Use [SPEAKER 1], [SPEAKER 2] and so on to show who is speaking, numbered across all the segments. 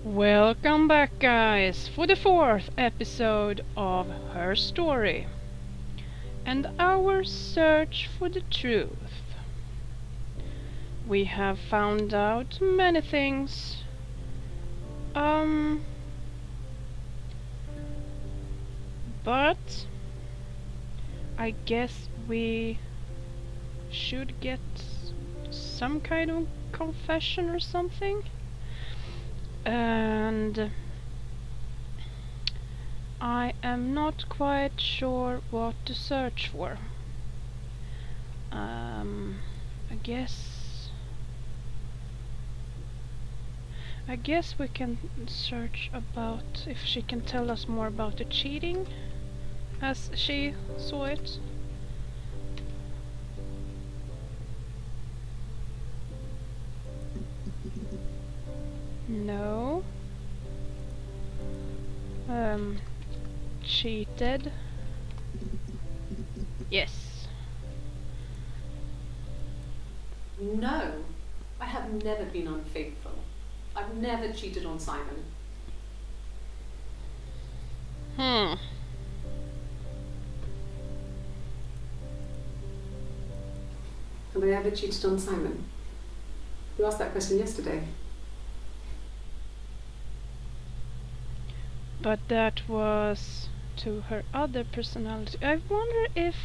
[SPEAKER 1] Welcome back, guys, for the fourth episode of Her Story and our search for the truth. We have found out many things. But I guess we should get some kind of confession or something. And I am not quite sure what to search for. I guess we can search about if she can tell us more about the cheating as she saw it. No. Cheated. Yes.
[SPEAKER 2] No, I have never been unfaithful. I've never cheated on Simon.
[SPEAKER 1] Have
[SPEAKER 2] I ever cheated on Simon? You asked that question yesterday.
[SPEAKER 1] But that was to her other personality. I wonder if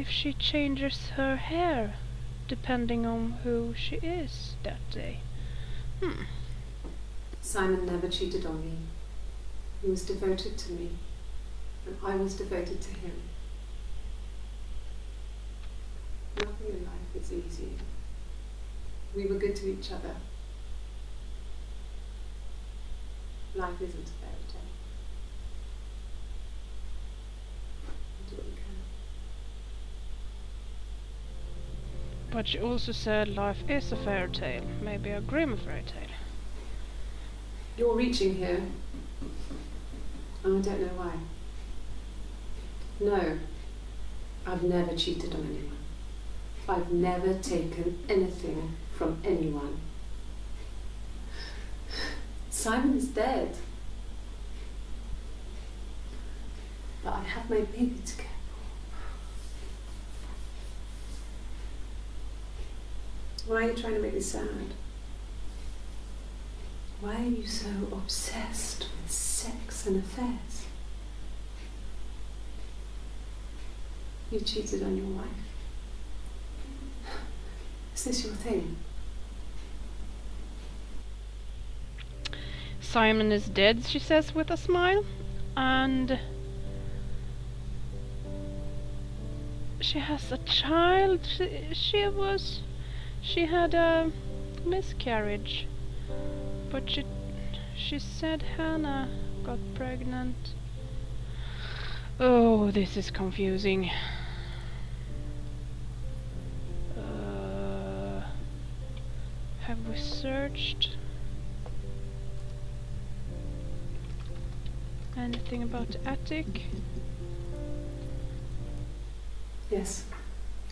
[SPEAKER 1] she changes her hair depending on who she is that day.
[SPEAKER 2] Simon never cheated on me. He was devoted to me, and I was devoted to him. Nothing in life is easy. We were good to each other. Life isn't a fairy tale. Do what you can.
[SPEAKER 1] But she also said life is a fairy tale, maybe a Grimm fairy tale.
[SPEAKER 2] You're reaching here, and I don't know why. No, I've never cheated on anyone. I've never taken anything from anyone. Simon is dead. But I have my baby to care for. Why are you trying to make me sad? Why are you so obsessed with sex and affairs? You cheated on your wife. Is this your thing?
[SPEAKER 1] Simon is dead, she says with a smile, and she has a child. She had a miscarriage, but she said Hannah got pregnant. Oh, this is confusing. Have we searched anything about the attic?
[SPEAKER 2] Yes.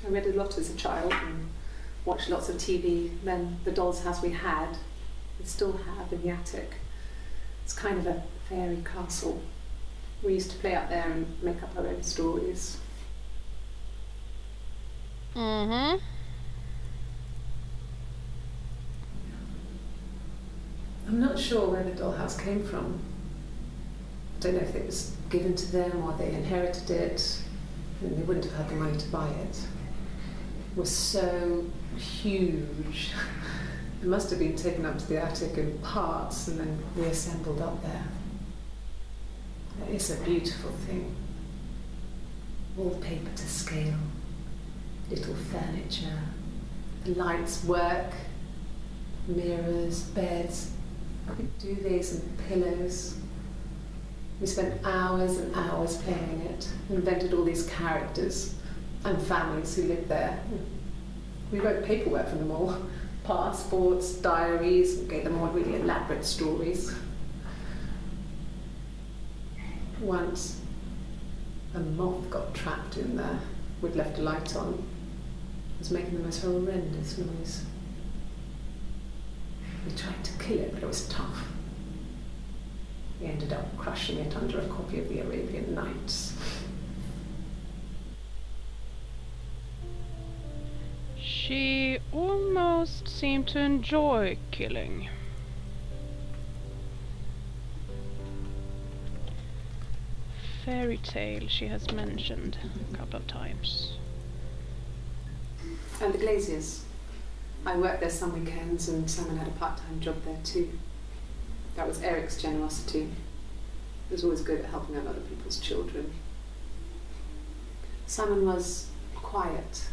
[SPEAKER 2] I read a lot as a child and watched lots of TV. Then the doll's house we had, we still have in the attic. It's kind of a fairy castle. We used to play out there and make up our own stories. I'm not sure where the dollhouse came from. I don't know if it was given to them or they inherited it, and they wouldn't have had the money to buy it. It was so huge. It must have been taken up to the attic in parts and then reassembled up there. It's a beautiful thing. Wallpaper to scale, little furniture, the lights work, mirrors, beds, duvets and pillows. We spent hours and hours playing in it, invented all these characters and families who lived there. We wrote paperwork for them all, passports, diaries, and gave them all really elaborate stories. Once, a moth got trapped in there. We'd left a light on. It was making the most horrendous noise. We tried to kill it, but it was tough. We ended up crushing it under a copy of the Arabian Nights.
[SPEAKER 1] She almost seemed to enjoy killing. Fairy tale she has mentioned a couple of times.
[SPEAKER 2] And the Glaziers. I worked there some weekends and Simon had a part-time job there too. That was Eric's generosity. He was always good at helping out other people's children. Simon was quiet,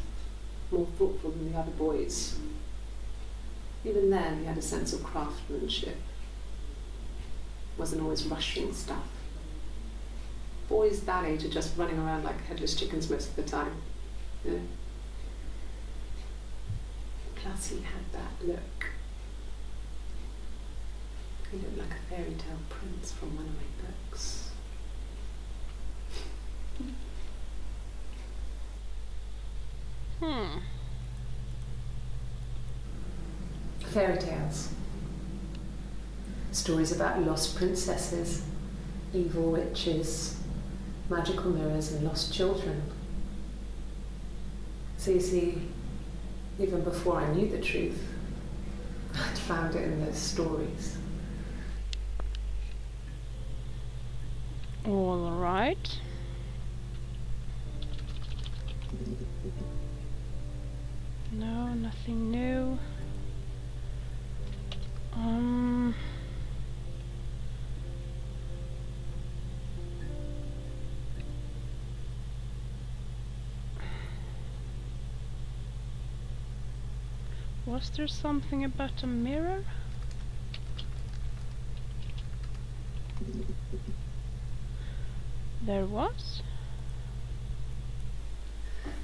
[SPEAKER 2] more thoughtful than the other boys. Even then, he had a sense of craftsmanship. Wasn't always rushing stuff. Boys that age are just running around like headless chickens most of the time. You know? Plus, he had that look. He looked like a fairy tale prince from one of my books. Fairy tales. Stories about lost princesses, evil witches, magical mirrors and lost children. So you see, even before I knew the truth, I'd found it in those stories.
[SPEAKER 1] All right. No, nothing new. Was there something about a mirror? There was?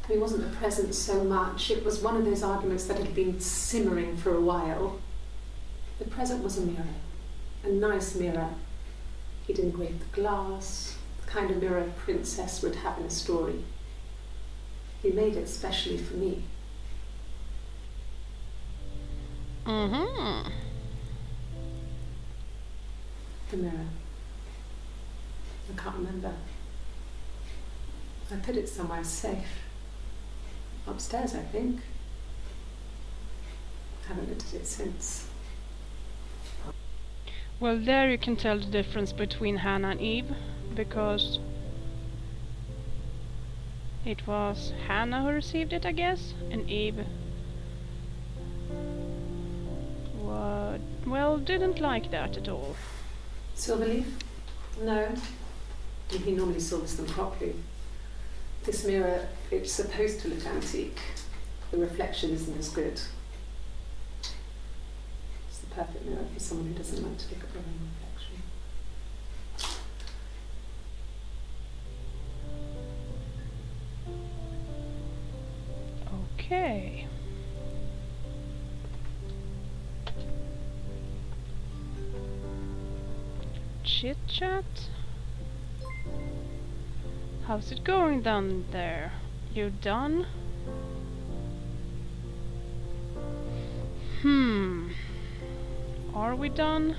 [SPEAKER 2] It wasn't the present so much. It was one of those arguments that had been simmering for a while. The present was a mirror, a nice mirror. He'd engraved the glass, the kind of mirror a princess would have in a story. He made it specially for me.
[SPEAKER 1] Mm-hmm.
[SPEAKER 2] The mirror. I can't remember. I put it somewhere safe. Upstairs, I think. Haven't looked at it since.
[SPEAKER 1] Well, there you can tell the difference between Hannah and Eve, because it was Hannah who received it, I guess, and Eve, well, didn't like that at all.
[SPEAKER 2] Silverleaf? No. He normally silvers them properly. This mirror, it's supposed to look antique. The reflection isn't as good. It's the perfect mirror for someone who doesn't like to look at their own reflection.
[SPEAKER 1] Okay. Chit chat. How's it going down there? You done? Are we done?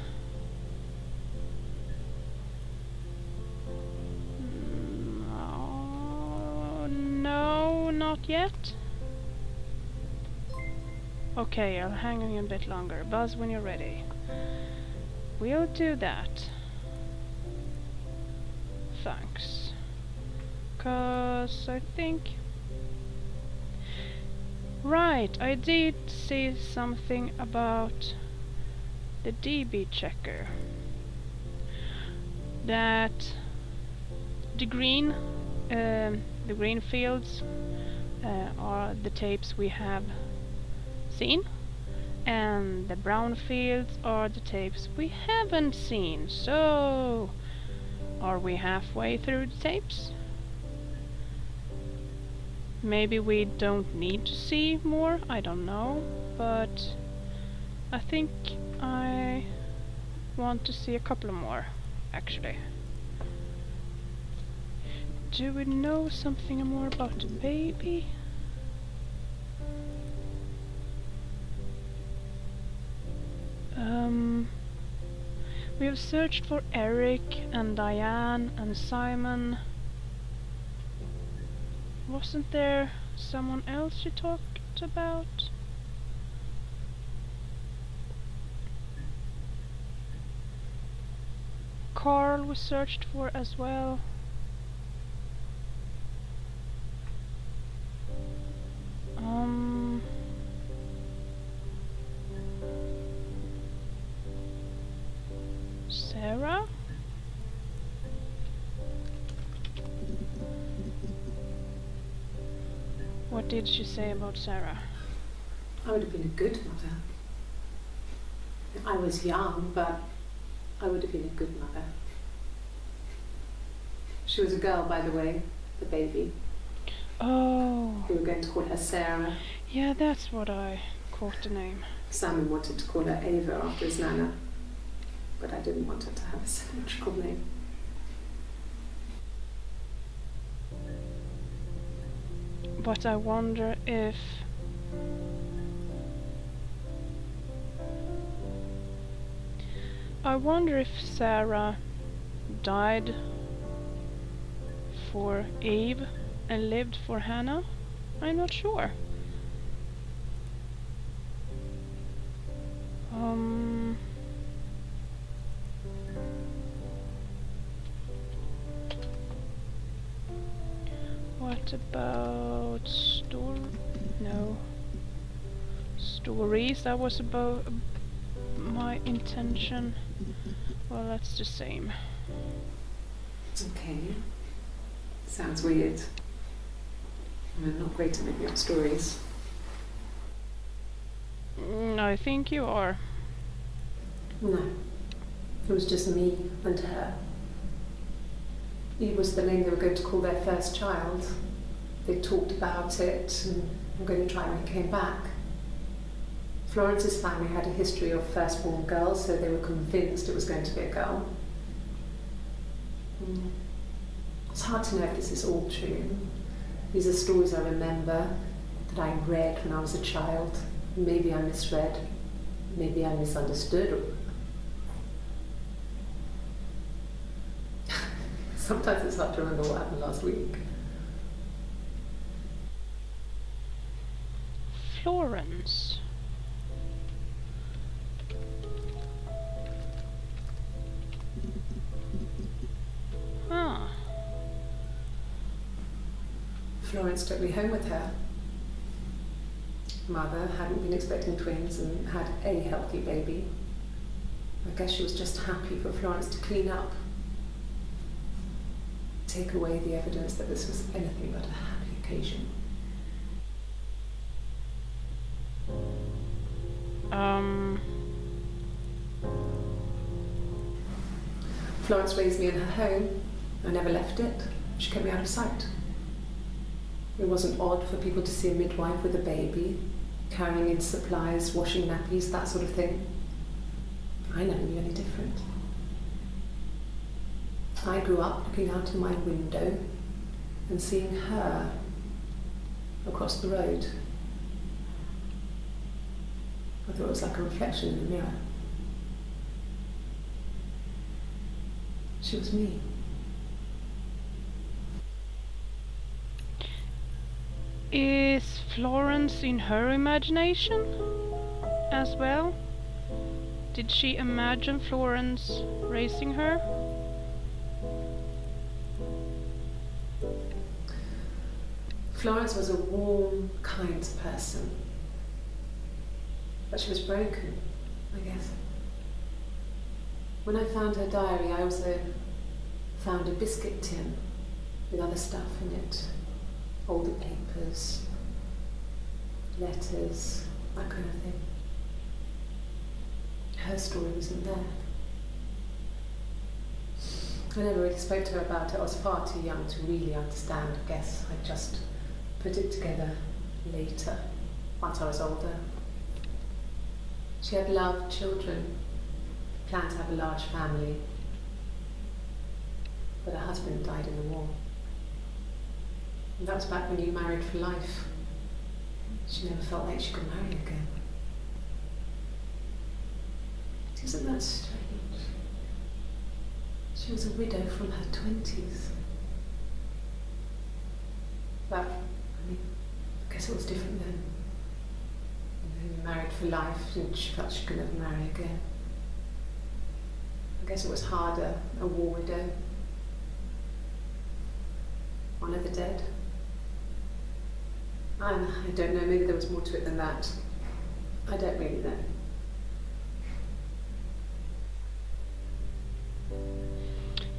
[SPEAKER 1] No, not yet. Okay, I'll hang on a bit longer. Buzz when you're ready. We'll do that. Thanks. 'Cause I think... Right, I did see something about the DB checker. That the green fields are the tapes we have seen, and the brown fields are the tapes we haven't seen. So, are we halfway through the tapes? Maybe we don't need to see more, I don't know, but I think I want to see a couple more, actually. Do we know something more about the baby? We have searched for Eric and Diane and Simon. Wasn't there someone else you talked about? Carl was searched for as well. Sarah? What did she say about Sarah?
[SPEAKER 2] I would have been a good mother. I was young, but I would have been a good mother. She was a girl, by the way, the baby.
[SPEAKER 1] Oh.
[SPEAKER 2] We were going to call her Sarah.
[SPEAKER 1] Yeah, that's what I caught the name.
[SPEAKER 2] Simon wanted to call her Ava after his nana, but I didn't want her to have a symmetrical name.
[SPEAKER 1] But I wonder if... Sarah died for Eve and lived for Hannah. I'm not sure. What about stories? That was about my intention. Well, that's the same.
[SPEAKER 2] Okay. Sounds weird. I'm not great at making up stories.
[SPEAKER 1] I think you are.
[SPEAKER 2] No. It was just me and her. Eve was the name they were going to call their first child. They talked about it and were going to try when it came back. Florence's family had a history of firstborn girls, so they were convinced it was going to be a girl. It's hard to know if this is all true. These are stories I remember, that I read when I was a child. Maybe I misread, maybe I misunderstood. Sometimes it's hard to remember what happened last week.
[SPEAKER 1] Florence. Huh.
[SPEAKER 2] Florence took me home with her. Mother hadn't been expecting twins and had a healthy baby. I guess she was just happy for Florence to clean up. Take away the evidence that this was anything but a happy occasion. Florence raised me in her home. I never left it. She kept me out of sight. It wasn't odd for people to see a midwife with a baby, carrying in supplies, washing nappies, that sort of thing. I never knew any different. I grew up looking out of my window and seeing her across the road. I thought it was like a reflection in the mirror. She was me.
[SPEAKER 1] Is Florence in her imagination as well? Did she imagine Florence raising her?
[SPEAKER 2] Florence was a warm, kind person. But she was broken, I guess. When I found her diary, I also found a biscuit tin with other stuff in it. Older papers, letters, that kind of thing. Her story wasn't there. I never really spoke to her about it. I was far too young to really understand. I guess I just put it together later, once I was older. She had loved children, planned to have a large family, but her husband died in the war. And that was back when you married for life. She never felt like she could marry again. Isn't that strange? She was a widow from her 20s. But, I mean, I guess it was different then. You know, married for life, and she felt she could never marry again. I guess it was harder, a war widow. One of the dead. I don't know, maybe there was more to it than that. I don't really know.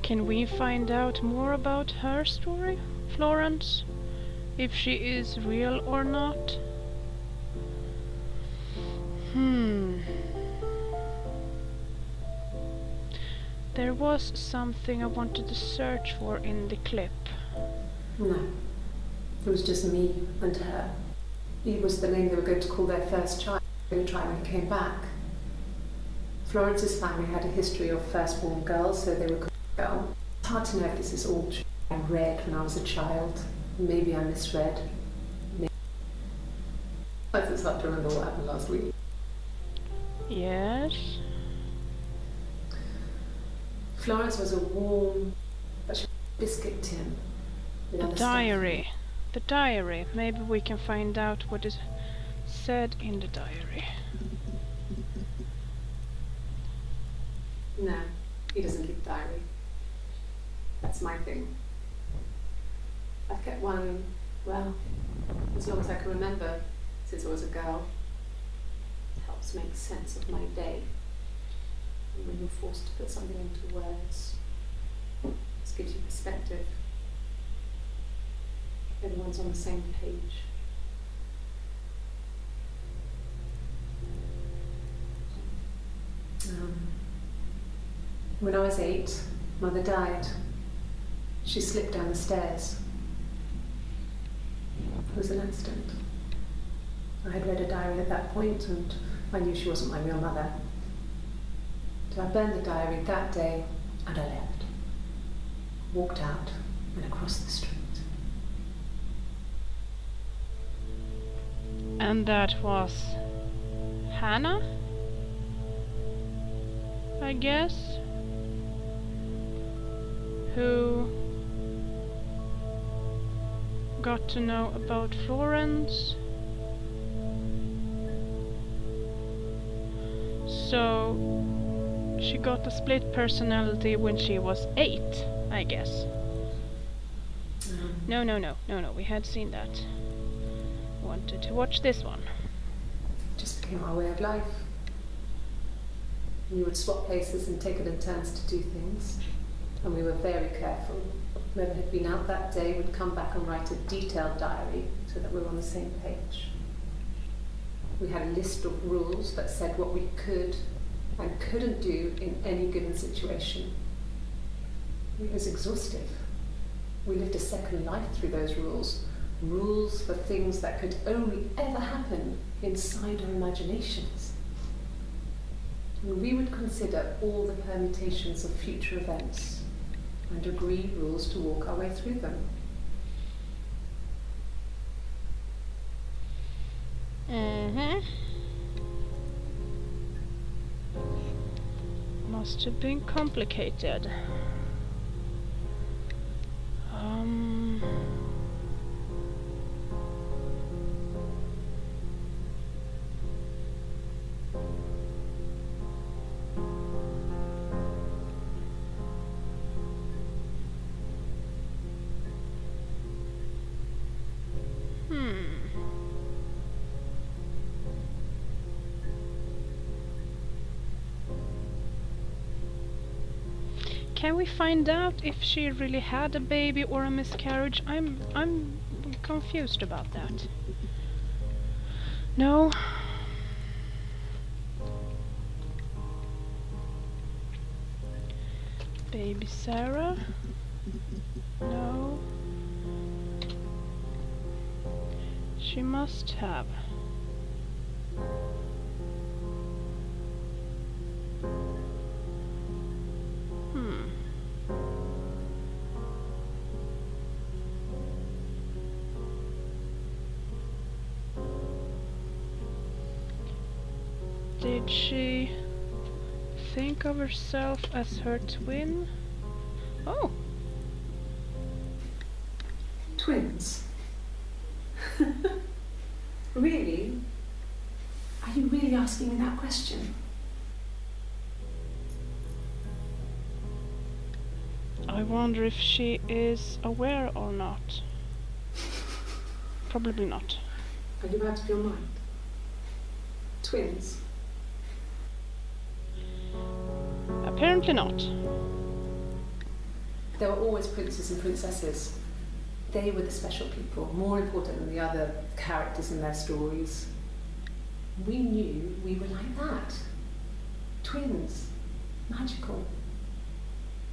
[SPEAKER 1] Can we find out more about her story, Florence? If she is real or not? There was something I wanted to search for in the clip.
[SPEAKER 2] No. It was just me and her. Eve was the name they were going to call their first child. They were going to try when he came back. Florence's family had a history of firstborn girls, so they were called girl. It's hard to know if this is all true. I read when I was a child. Maybe I misread. Maybe. It's hard to remember what happened last week.
[SPEAKER 1] Yes.
[SPEAKER 2] Florence was a warm, but she was a biscuit tin.
[SPEAKER 1] The diary. The diary. Maybe we can find out what is said in the diary.
[SPEAKER 2] No, he doesn't keep a diary. That's my thing. I've kept one, well, as long as I can remember, since I was a girl. It helps make sense of my day. And when you're forced to put something into words, this gives you perspective. Everyone's on the same page. When I was 8, Mother died. She slipped down the stairs. It was an accident. I had read a diary at that point and I knew she wasn't my real mother. So I burned the diary that day and I left. Walked out and across the street.
[SPEAKER 1] And that was Hannah, I guess, who got to know about Florence. So she got a split personality when she was 8, I guess. No, we had seen that. Wanted to watch this one.
[SPEAKER 2] It just became our way of life. We would swap places and take it in turns to do things. And we were very careful. Whoever had been out that day would come back and write a detailed diary so that we were on the same page. We had a list of rules that said what we could and couldn't do in any given situation. It was exhaustive. We lived a second life through those rules. Rules for things that could only ever happen inside our imaginations. And we would consider all the permutations of future events and agree rules to walk our way through them.
[SPEAKER 1] Must have been complicated. Can we find out if she really had a baby or a miscarriage? I'm confused about that. No. Baby Sarah? No. She must have. Did she think of herself as her twin? Oh.
[SPEAKER 2] Twins? Really? Are you really asking me that question?
[SPEAKER 1] I wonder if she is aware or not. Probably not.
[SPEAKER 2] Are you out of your mind? Twins?
[SPEAKER 1] Apparently not.
[SPEAKER 2] There were always princes and princesses. They were the special people, more important than the other characters in their stories. We knew we were like that. Twins. Magical.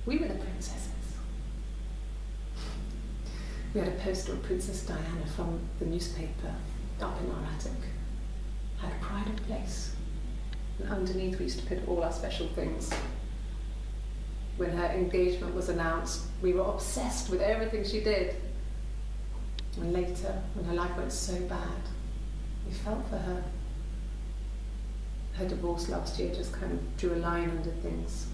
[SPEAKER 2] We were the princesses. We had a poster of Princess Diana from the newspaper up in our attic. Had a pride of place. And underneath we used to put all our special things. When her engagement was announced, we were obsessed with everything she did. And later, when her life went so bad, we felt for her. Her divorce last year just kind of drew a line under things.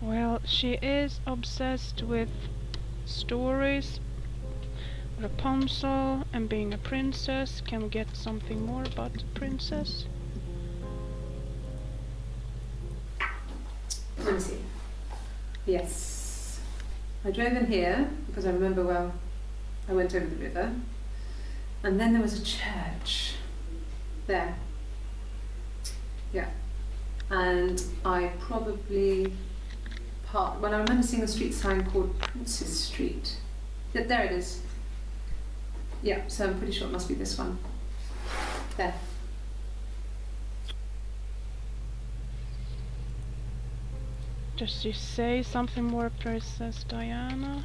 [SPEAKER 1] Well, she is obsessed with stories. Rapunzel and being a princess. Can we get something more about the princess?
[SPEAKER 2] Let me see. Yes. I drove in here because I remember, well, I went over the river. And then there was a church. There. Yeah. And I probably well, I remember seeing a street sign called Princess Street. There it is. Yeah, so I'm pretty sure it must be this one. There.
[SPEAKER 1] Does she say something more, Princess Diana?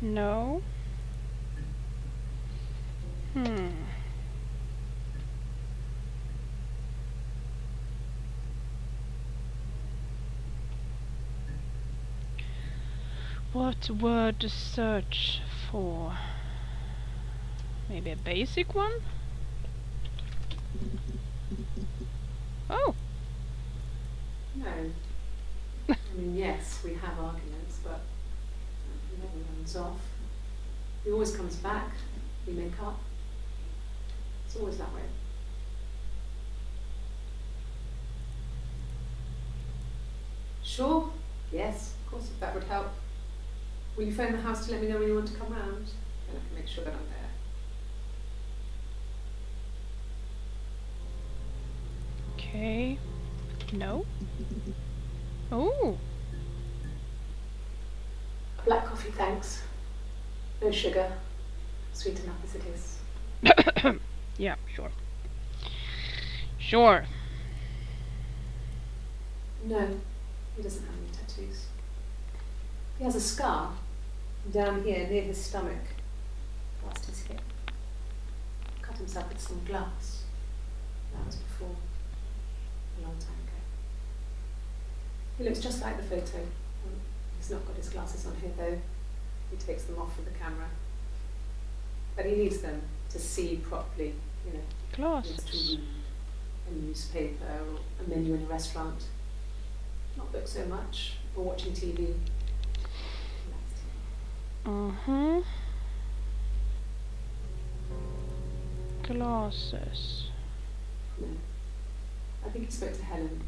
[SPEAKER 1] No. What word to search for? Maybe a basic one? Oh!
[SPEAKER 2] No. I mean, yes, we have arguments, but it never runs off. He always comes back. We make up. It's always that way. Sure? Yes, of course, if that would help. Will you phone the house to let me know when you want to come round? Then I can make sure that I'm there.
[SPEAKER 1] Okay. No? Oh!
[SPEAKER 2] Black coffee, thanks. No sugar. Sweet enough as it is.
[SPEAKER 1] Yeah, sure. Sure.
[SPEAKER 2] No, he doesn't have any tattoos. He has a scar down here near his stomach, past his hip. Cut himself with some glass. That was before, a long time ago. He looks just like the photo. He's not got his glasses on here though. He takes them off with the camera. But he needs them to see properly, you know.
[SPEAKER 1] Glasses.
[SPEAKER 2] To read a newspaper or a menu in a restaurant. Not book so much, or watching TV.
[SPEAKER 1] Glasses.
[SPEAKER 2] No. I think he spoke to Helen.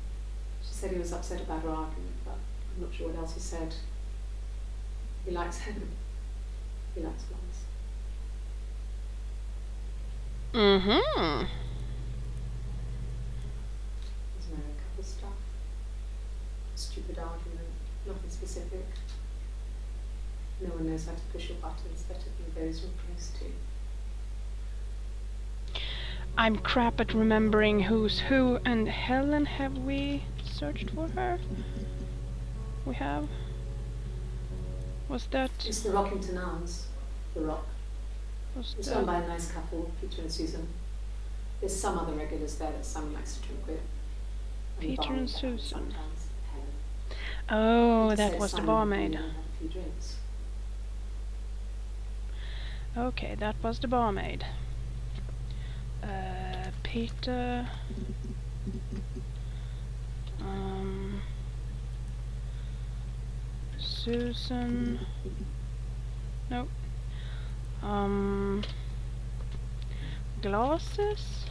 [SPEAKER 2] She said he was upset about her argument, but I'm not sure what else he said. He likes Helen. He likes blondes. There's married couple stuff. Stupid argument. Nothing specific. No one knows how to push your buttons better than those we're close to.
[SPEAKER 1] I'm crap at remembering who's who, and Helen, have we searched for her? We have? Was that...
[SPEAKER 2] It's the Rockington Arms. The Rock. It's run by a nice couple, Peter and Susan. There's some other regulars there that Sam likes to drink with.
[SPEAKER 1] Peter and Susan.
[SPEAKER 2] Sometimes Helen.
[SPEAKER 1] Oh, that was the barmaid.
[SPEAKER 2] Have a few drinks.
[SPEAKER 1] Okay, that was the barmaid. Peter. Susan. Nope. Glasses.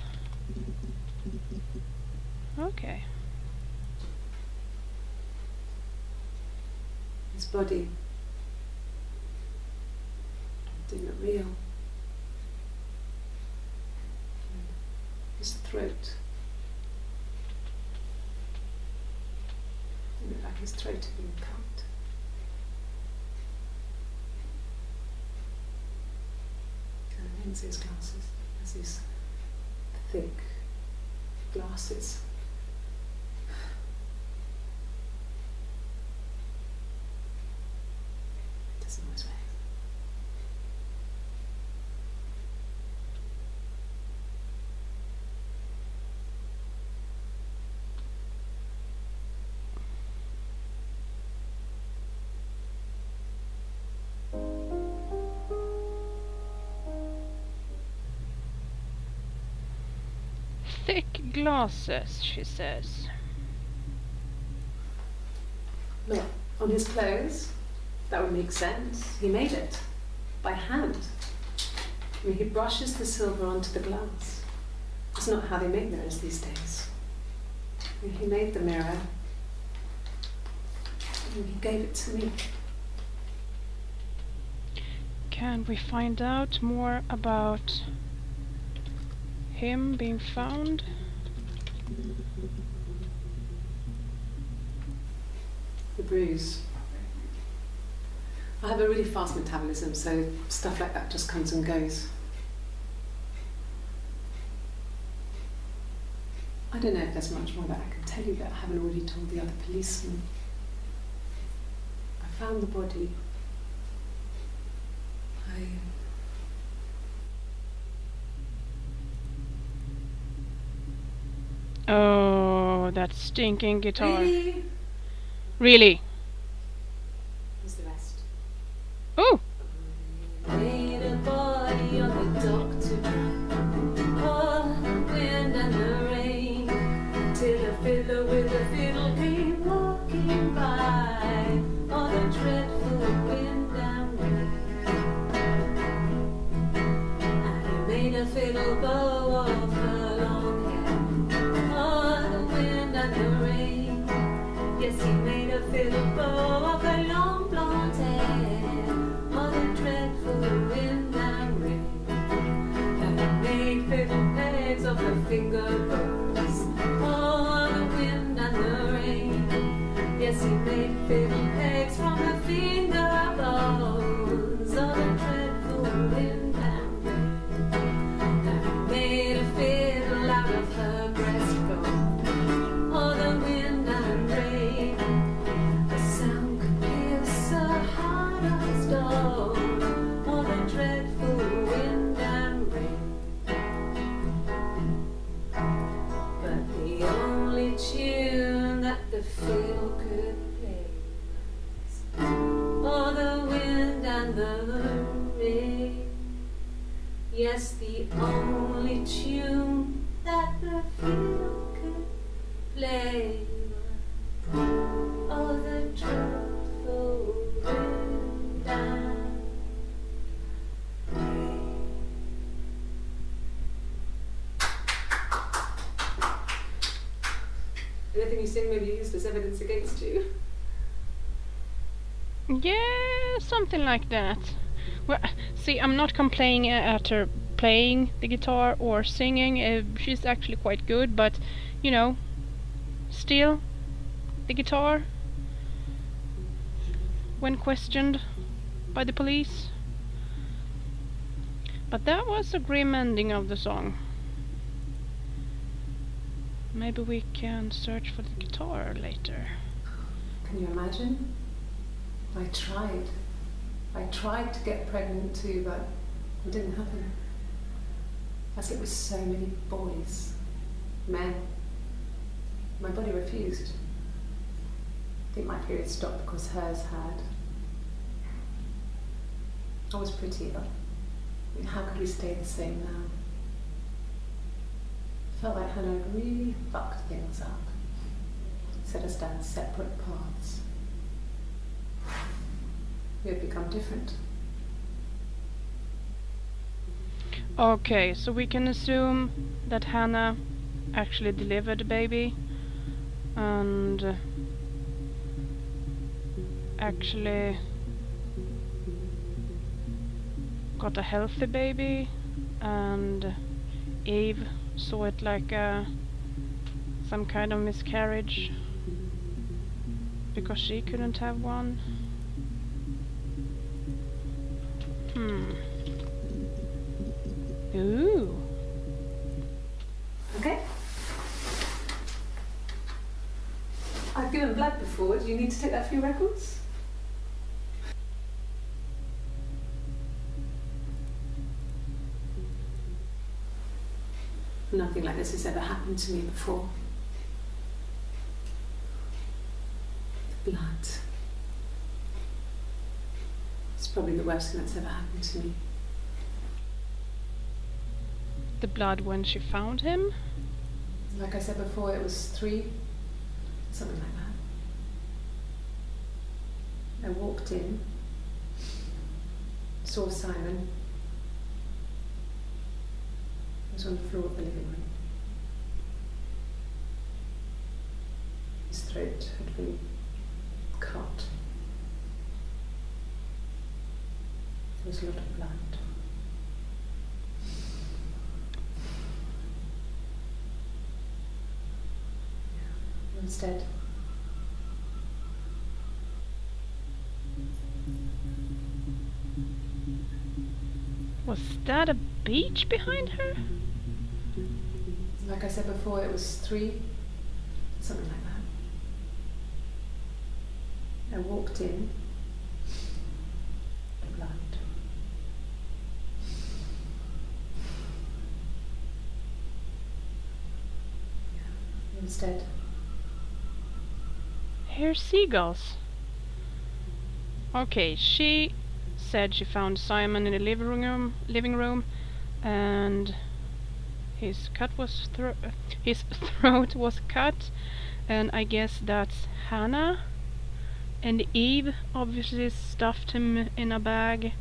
[SPEAKER 1] Okay.
[SPEAKER 2] His body didn't look real. His throat didn't look like his throat had been cut. And Lindsay's glasses, has these thick glasses. Doesn't always work.
[SPEAKER 1] Thick glasses, she says.
[SPEAKER 2] Look, on his clothes, that would make sense. He made it by hand. I mean, he brushes the silver onto the glass. It's not how they make mirrors these days. I mean, he made the mirror and he gave it to me.
[SPEAKER 1] Can we find out more about him being found?
[SPEAKER 2] The bruise. I have a really fast metabolism, so stuff like that just comes and goes. I don't know if there's much more that I can tell you that I haven't already told the other policemen. I found the body.
[SPEAKER 1] Oh, that stinking guitar.
[SPEAKER 2] Really?
[SPEAKER 1] Really?
[SPEAKER 2] What's the rest?
[SPEAKER 1] Oh!
[SPEAKER 2] Made a body on the dock tonight. Oh, the wind and the rain. Till a fiddler with a fiddle came walking by. Oh, the dreadful wind and rain. And he made a fiddle bow of her long hair. Oh, the wind and the rain. Yes, he made a fiddle bow of her long blonde hair. Oh, the dreadful wind and rain. And he made fiddle pegs of her finger bows. Oh, the wind and the rain. Yes, he made fiddle pegs from her finger bows. Oh, the dreadful wind and rain. And he made a fiddle out of her breastbone. Oh, the wind and rain. The sound could pierce a heart of stone. Oh, the dreadful wind and rain. But the only tune that the fiddle could play was, oh, the wind and the rain. Yes, the only tune that the fiddle could play was, oh, the dreadful wind and rain. Anything you sing may be used as evidence against you.
[SPEAKER 1] Yeah, something like that. Well, see, I'm not complaining at her playing the guitar or singing. She's actually quite good, but, you know, still, the guitar, when questioned by the police. But that was a grim ending of the song. Maybe we can search for the guitar later.
[SPEAKER 2] Can you imagine? I tried to get pregnant too, but it didn't happen. As it was so many boys, men. My body refused. I think my period stopped because hers had. I was pretty ill. I mean, how could we stay the same now? Felt like Hannah had really fucked things up. Set us down separate paths. We had become different.
[SPEAKER 1] Okay, so we can assume that Hannah actually delivered the baby and actually got a healthy baby, and Eve saw it like some kind of miscarriage because she couldn't have one. Ooh.
[SPEAKER 2] Okay. I've given blood before. Do you need to take that for your records? Nothing like this has ever happened to me before. The blood. It's probably the worst thing that's ever happened to me.
[SPEAKER 1] The blood when she found him?
[SPEAKER 2] Like I said before, it was 3, something like that. I walked in, saw Simon. He was on the floor of the living room. His throat had been cut. There was a lot of blood. Instead,
[SPEAKER 1] Was that a beach behind her?
[SPEAKER 2] like I said before, it was 3, something like that. I walked in, blood. Yeah. Instead,
[SPEAKER 1] Here's seagulls. Okay, she said she found Simon in the living room, and his throat was cut, and I guess that's Hannah. And Eve obviously stuffed him in a bag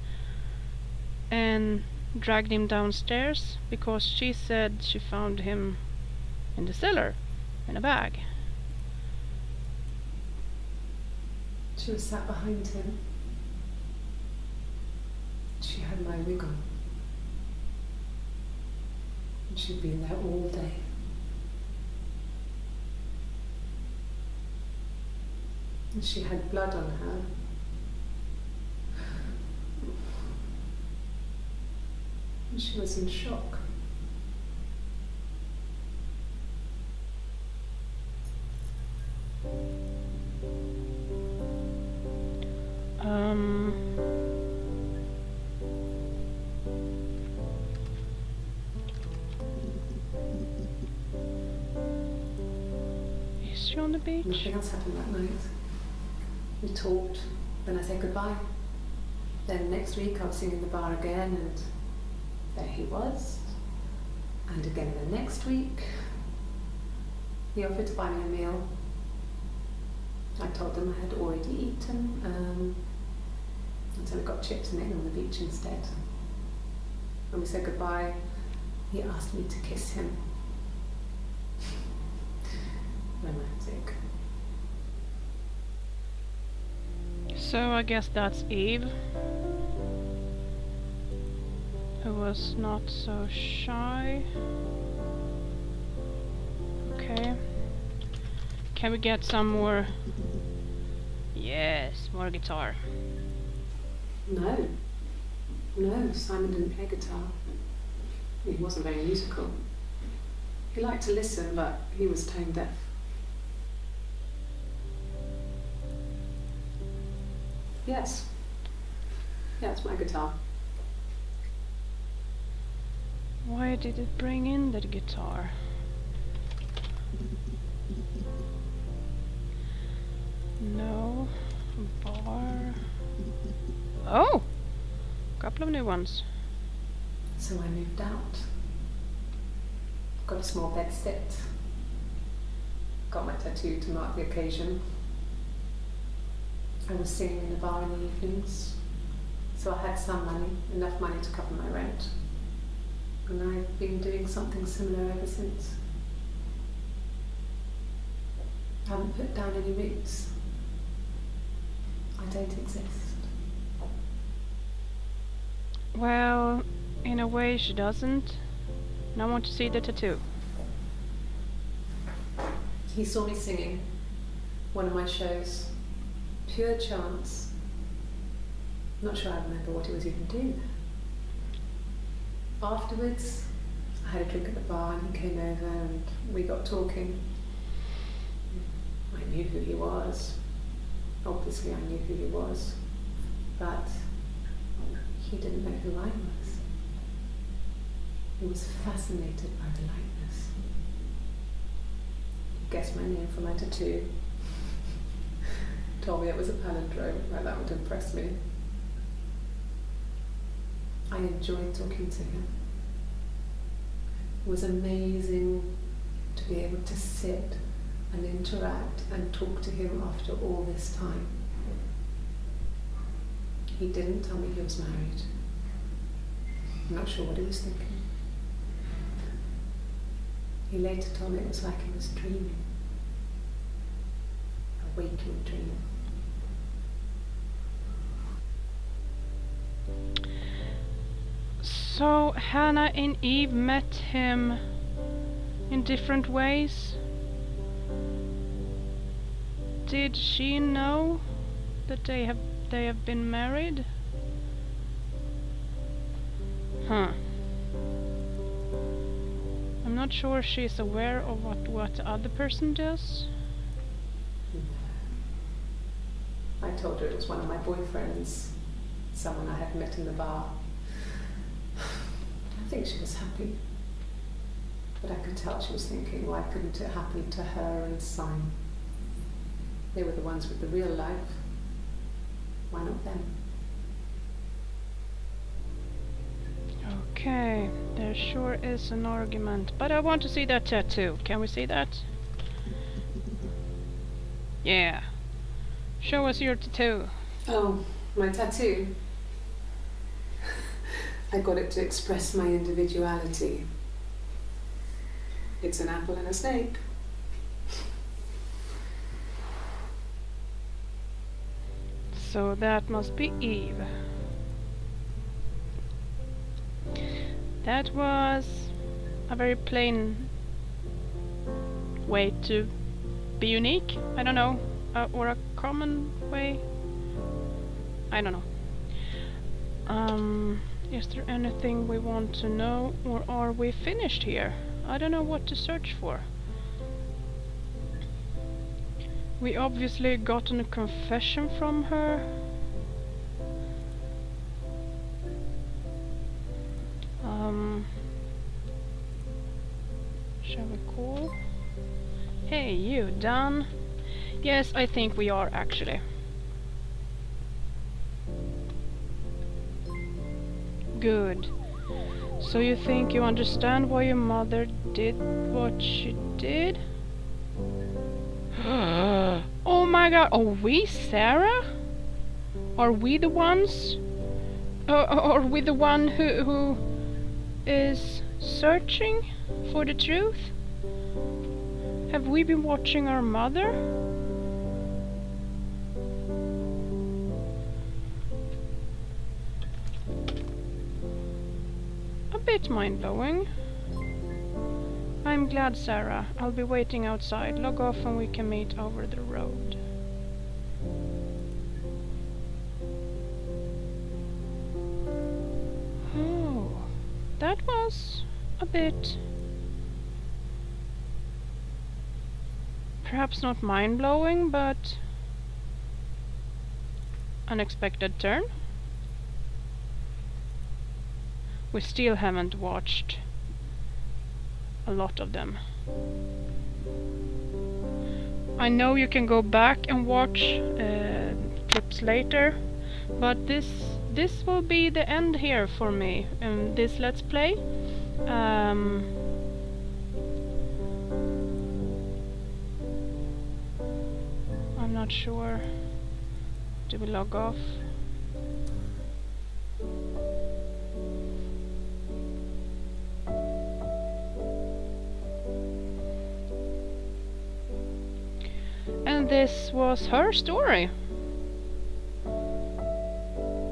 [SPEAKER 1] and dragged him downstairs because she said she found him in the cellar in a bag.
[SPEAKER 2] she was sat behind him. She had my wig on. And she'd been there all day. And she had blood on her. And she was in shock.
[SPEAKER 1] Is she on the beach?
[SPEAKER 2] Nothing else happened that night. We talked, then I said goodbye. Then next week I was singing in the bar again, and there he was. And again the next week, he offered to buy me a meal. I told him I had already eaten, and so we got chips and in on the beach instead. When we said goodbye, he asked me to kiss him. Romantic.
[SPEAKER 1] So I guess that's Eve, who was not so shy. Okay. Can we get some more? Yes, more guitar.
[SPEAKER 2] No. No, Simon didn't play guitar. He wasn't very musical. He liked to listen, but he was tone deaf. Yes. Yeah, it's my guitar.
[SPEAKER 1] Why did it bring in that guitar? No. Bar. Oh! Couple of new ones.
[SPEAKER 2] So I moved out. got a small bed set, got my tattoo to mark the occasion. I was singing in the bar in the evenings, so I had some money, enough money to cover my rent. And I've been doing something similar ever since. I haven't put down any roots. I don't exist.
[SPEAKER 1] Well, in a way she doesn't. And I want to see the tattoo.
[SPEAKER 2] He saw me singing one of my shows. Pure chance. Not sure I remember what he was even doing there. Afterwards, I had a drink at the bar and he came over and we got talking. I knew who he was. Obviously I knew who he was. But he didn't know who I was. He was fascinated by the likeness. He guessed my name for my tattoo. Told me it was a palindrome, like that would impress me. I enjoyed talking to him. It was amazing to be able to sit and interact and talk to him after all this time. He didn't tell me he was married. I'm not sure what he was thinking. He later told me it was like he was dreaming. A waking dream.
[SPEAKER 1] So Hannah and Eve met him in different ways. Did she know that they have been married? Huh. I'm not sure she's aware of what the other person does.
[SPEAKER 2] I told her it was one of my boyfriends, someone I had met in the bar. I think she was happy, but I could tell she was thinking, why couldn't it happen to her and Simon? They were the ones with the real life. Why not them?
[SPEAKER 1] Okay, there sure is an argument, but I want to see that tattoo. Can we see that? Yeah. Show us your tattoo.
[SPEAKER 2] Oh, my tattoo. I got it to express my individuality. It's an apple and a snake.
[SPEAKER 1] So that must be Eve. That was a very plain way to be unique. I don't know. Or a common way. I don't know. Is there anything we want to know, or are we finished here? I don't know what to search for. We obviously gotten a confession from her. Shall we call? Hey, you done? Yes, I think we are actually. Good. So you think you understand why your mother did what she did? Oh my god, are we Sarah? Are we the ones? Are we the one who is searching for the truth? Have we been watching our mother? A bit mind-blowing. I'm glad, Sarah. I'll be waiting outside. Log off and we can meet over the road. Oh, that was a bit... perhaps not mind-blowing, but... unexpected turn. We still haven't watched a lot of them. I know you can go back and watch clips later, but this will be the end here for me in this Let's Play. not sure. Do we log off? And this was her story.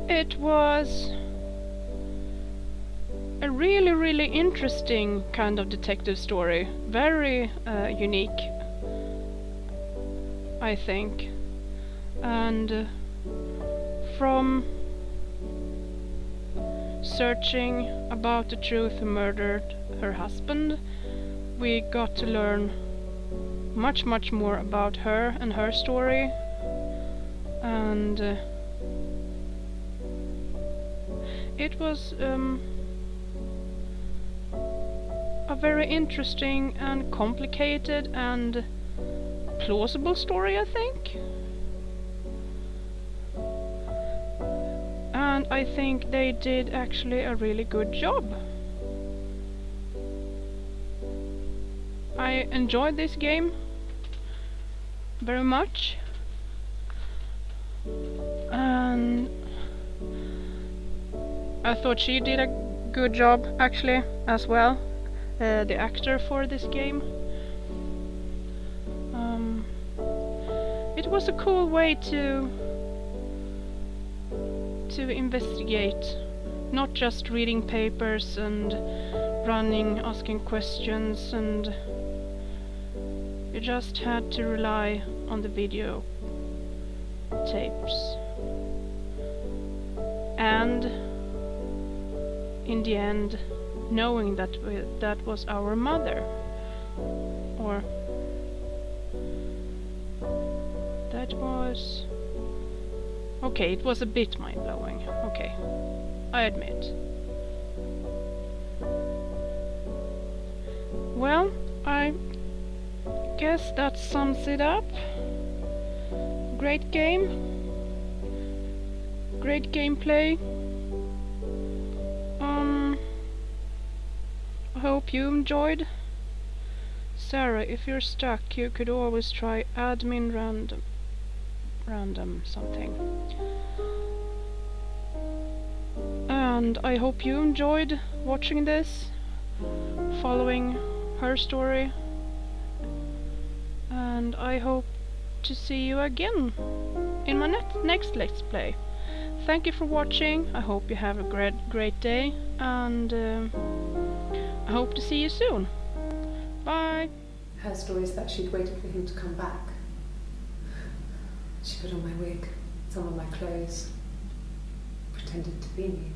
[SPEAKER 1] It was a really interesting kind of detective story. Very unique, I think. And from searching about the truth who murdered her husband, we got to learn much more about her and her story. And it was a very interesting and complicated and plausible story, I think. And I think they did actually a really good job. I enjoyed this game very much, and I thought she did a good job actually as well, the actor for this game. It was a cool way to investigate, not just reading papers and running, asking questions, and you just had to rely on the video tapes. And in the end, knowing that that was our mother, or that was... okay, it was a bit mind-blowing. Okay, I admit. Well, I guess that sums it up. Great game. Great gameplay. I hope you enjoyed. Sarah, if you're stuck, you could always try admin random something. And I hope you enjoyed watching this, following her story, and I hope to see you again in my next Let's Play. Thank you for watching. I hope you have a great day, and I hope to see you soon. Bye.
[SPEAKER 2] Her story is that she'd waited for him to come back. She put on my wig, some of my clothes, pretended to be me.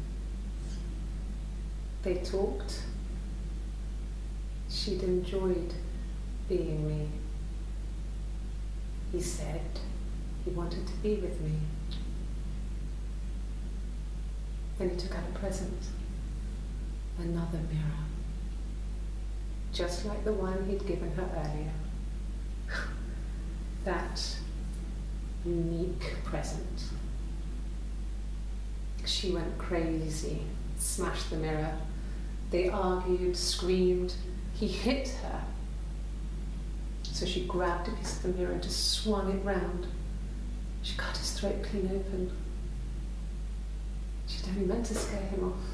[SPEAKER 2] They talked. She'd enjoyed being me. He said he wanted to be with me. Then he took out a present, another mirror, just like the one he'd given her earlier. That unique present. She went crazy, smashed the mirror. They argued, screamed. He hit her. So she grabbed a piece of the mirror and just swung it round. She cut his throat clean open. She'd only meant to scare him off.